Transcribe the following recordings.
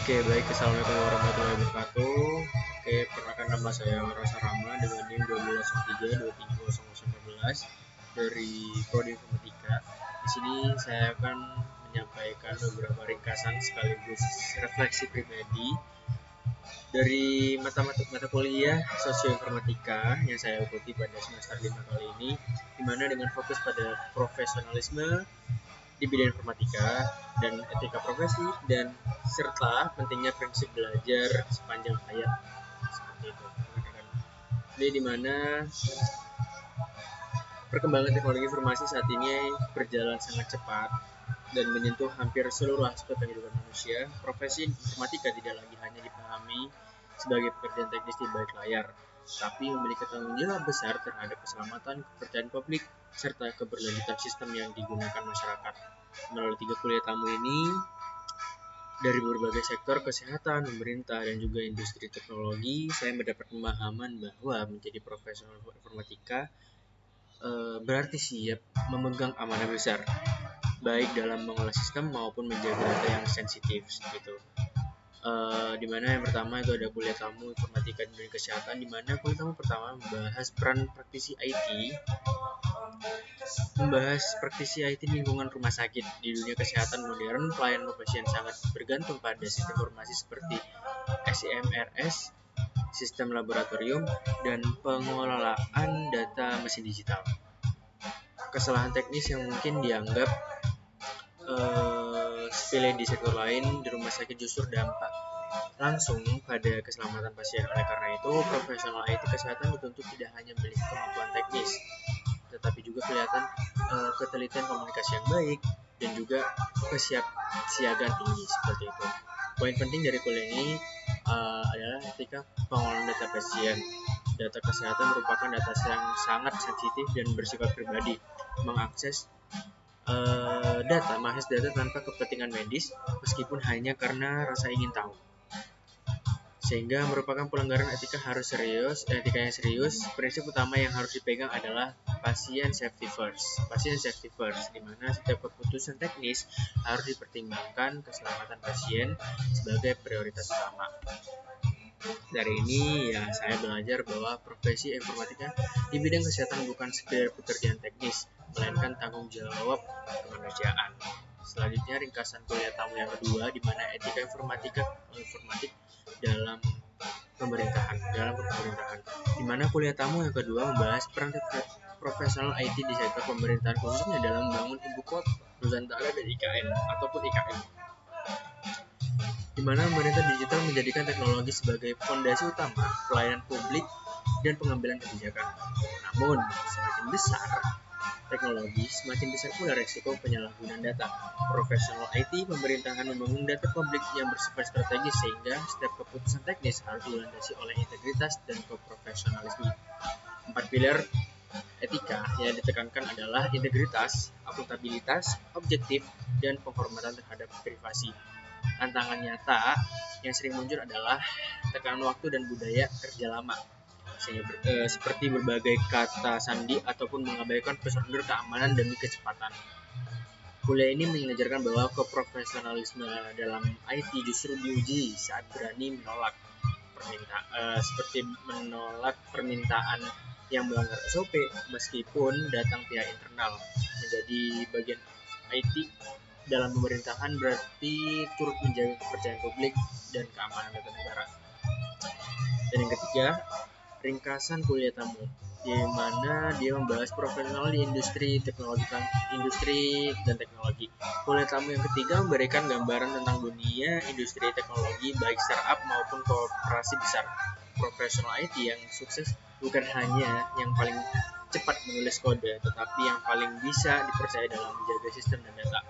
Oke, baik. Assalamualaikum warahmatullahi wabarakatuh. Oke, perkenalkan nama saya Rasa Rama dengan NIM 1203230014 dari Prodi Informatika. Di sini saya akan menyampaikan beberapa ringkasan sekaligus refleksi pribadi dari mata kuliah Sosioinformatika yang saya ikuti pada semester 5 kali ini, di mana dengan fokus pada profesionalisme di bidang informatika dan etika profesi dan serta pentingnya prinsip belajar sepanjang hayat seperti itu. Jadi di mana perkembangan teknologi informasi saat ini berjalan sangat cepat dan menyentuh hampir seluruh aspek kehidupan manusia. Profesi informatika tidak lagi hanya dipahami sebagai pekerjaan teknis di balik layar, tapi memiliki tanggung jawab besar terhadap keselamatan, kepercayaan publik, serta keberlanjutan sistem yang digunakan masyarakat. Melalui 3 kuliah tamu ini, dari berbagai sektor kesehatan, pemerintah, dan juga industri teknologi, saya mendapat pemahaman bahwa menjadi profesional informatika berarti siap memegang amanah besar, baik dalam mengolah sistem maupun menjaga data yang sensitif gitu. Dimana yang pertama itu ada kuliah tamu informatika dan kesehatan, dimana kuliah tamu pertama membahas peran praktisi IT di lingkungan rumah sakit. Di dunia kesehatan modern, pelayanan pasien sangat bergantung pada sistem informasi seperti SIMRS, sistem laboratorium, dan pengelolaan data mesin digital. Kesalahan teknis yang mungkin dianggap sepele di sektor lain di rumah sakit justru dampak langsung pada keselamatan pasien. Oleh karena itu, profesional IT kesehatan dituntut tidak hanya memiliki kemampuan teknis, tetapi juga ketelitian komunikasi yang baik dan juga kesiapsiagaan tinggi seperti itu. Poin penting dari kuliah ini adalah ketika pengelolaan data pasien. Data kesehatan merupakan data yang sangat sensitif dan bersifat pribadi. Mengakses data tanpa kepentingan medis, meskipun hanya karena rasa ingin tahu, sehingga merupakan pelanggaran etika yang serius. Prinsip utama yang harus dipegang adalah pasien safety first, di mana setiap keputusan teknis harus dipertimbangkan keselamatan pasien sebagai prioritas utama. Dari ini ya saya belajar bahwa profesi informatika di bidang kesehatan bukan sekedar pekerjaan teknis, melainkan tanggung jawab kemanusiaan. Selanjutnya ringkasan kuliah tamu yang kedua, di mana etika informatik dalam pemerintahan. Di mana kuliah tamu yang kedua membahas peran profesional IT di sektor pemerintahan, khususnya dalam membangun ibu kota Nusantara dan IKN. Di mana pemerintah digital menjadikan teknologi sebagai fondasi utama pelayanan publik dan pengambilan kebijakan. Namun, semakin besar teknologi, semakin besar pula resiko penyalahgunaan data. Profesional IT pemerintahan membangun data publik yang bersifat strategis, sehingga setiap keputusan teknis harus dilandasi oleh integritas dan keprofesionalisme. 4 pilar etika yang ditekankan adalah integritas, akuntabilitas, objektif, dan penghormatan terhadap privasi. Tantangan nyata yang sering muncul adalah tekanan waktu dan budaya kerja lama, seperti berbagai kata sandi ataupun mengabaikan prosedur keamanan demi kecepatan. Kuliah ini mengajarkan bahwa keprofesionalisme dalam IT justru diuji saat berani menolak permintaan yang melanggar SOP meskipun datang pihak internal. Menjadi bagian IT dalam pemerintahan berarti turut menjaga kepercayaan publik dan keamanan data negara. Dan yang ketiga, ringkasan kuliah tamu, di mana dia membahas profesional di industri dan teknologi. Kuliah tamu yang ketiga memberikan gambaran tentang dunia industri teknologi, baik startup maupun korporasi besar. Profesional IT yang sukses bukan hanya yang paling cepat menulis kode, tetapi yang paling bisa dipercaya dalam menjaga sistem dan data.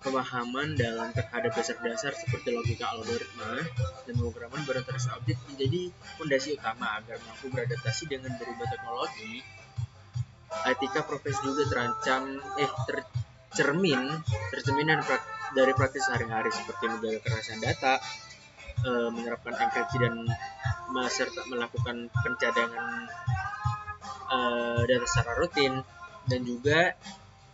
Pemahaman dalam terhadap dasar-dasar seperti logika algoritma dan pemrograman berinteraksi objek menjadi fondasi utama agar mampu beradaptasi dengan berubah teknologi. Etika profesi juga tercermin dari praktis sehari-hari, seperti menjaga kerahasiaan data, menerapkan enkripsi dan melakukan pencadangan data secara rutin, dan juga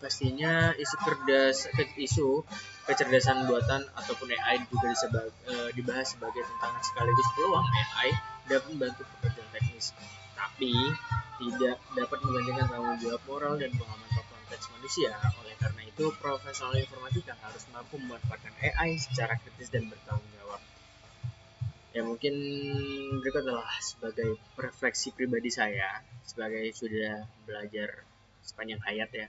pastinya isu kecerdasan buatan ataupun AI juga dibahas sebagai tantangan sekaligus peluang. AI dapat membantu pekerjaan teknis, tapi tidak dapat menggantikan tanggung jawab moral dan pengalaman konteks manusia. Oleh karena itu, profesional informatika harus mampu memanfaatkan AI secara kritis dan bertanggung jawab. Ya, mungkin berikut adalah sebagai refleksi pribadi saya sebagai sudah belajar sepanjang hayat ya,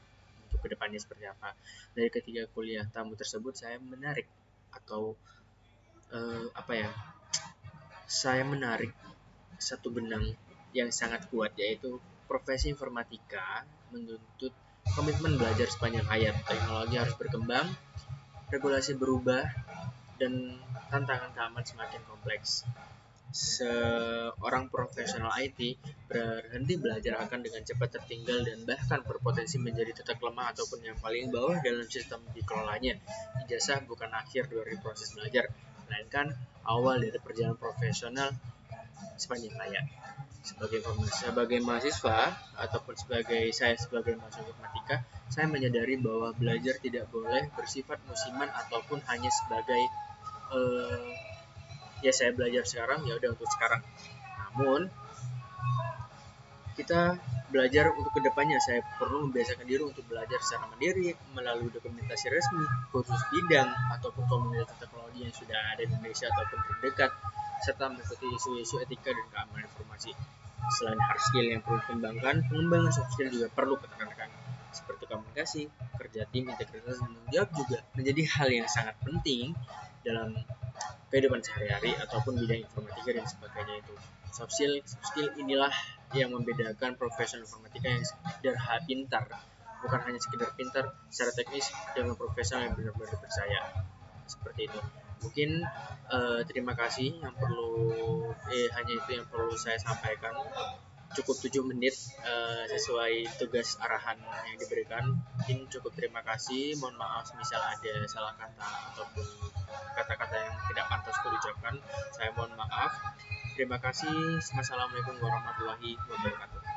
untuk kedepannya seperti apa. Dari ketiga kuliah tamu tersebut saya menarik atau saya menarik satu benang yang sangat kuat, yaitu profesi informatika menuntut komitmen belajar sepanjang hayat. Teknologi harus berkembang, regulasi berubah, dan tantangan keamanan semakin kompleks. Seorang profesional IT berhenti belajar akan dengan cepat tertinggal dan bahkan berpotensi menjadi titik lemah ataupun yang paling bawah dalam sistem dikelolanya. Ijazah bukan akhir dari proses belajar, melainkan awal dari perjalanan profesional sepanjang hayat. Sebagai mahasiswa ataupun sebagai mahasiswa informatika, saya menyadari bahwa belajar tidak boleh bersifat musiman ataupun hanya sebagai ya saya belajar sekarang, ya udah untuk sekarang. Namun kita belajar untuk kedepannya. Saya perlu membiasakan diri untuk belajar secara mandiri melalui dokumentasi resmi, kursus bidang ataupun komunitas teknologi yang sudah ada di Indonesia ataupun terdekat, serta mengikuti isu-isu etika dan keamanan informasi. Selain hard skill yang perlu dikembangkan, pengembangan soft skill juga perlu ditekankan, seperti komunikasi, kerja tim, integritas, dan tanggung jawab juga menjadi hal yang sangat penting dalam kehidupan sehari-hari ataupun bidang informatika dan sebagainya itu. Soft skill inilah yang membedakan profesional informatika yang sekedar pintar, bukan hanya sekedar pintar secara teknis, dengan profesional yang benar-benar dipercaya. Seperti itu. Mungkin terima kasih yang hanya itu yang perlu saya sampaikan. Cukup 7 menit sesuai tugas arahan yang diberikan. Mungkin cukup, terima kasih. Mohon maaf misal ada salah kata ataupun kata-kata yang tidak pantas diucapkan. Saya mohon maaf. Terima kasih. Wassalamualaikum warahmatullahi wabarakatuh.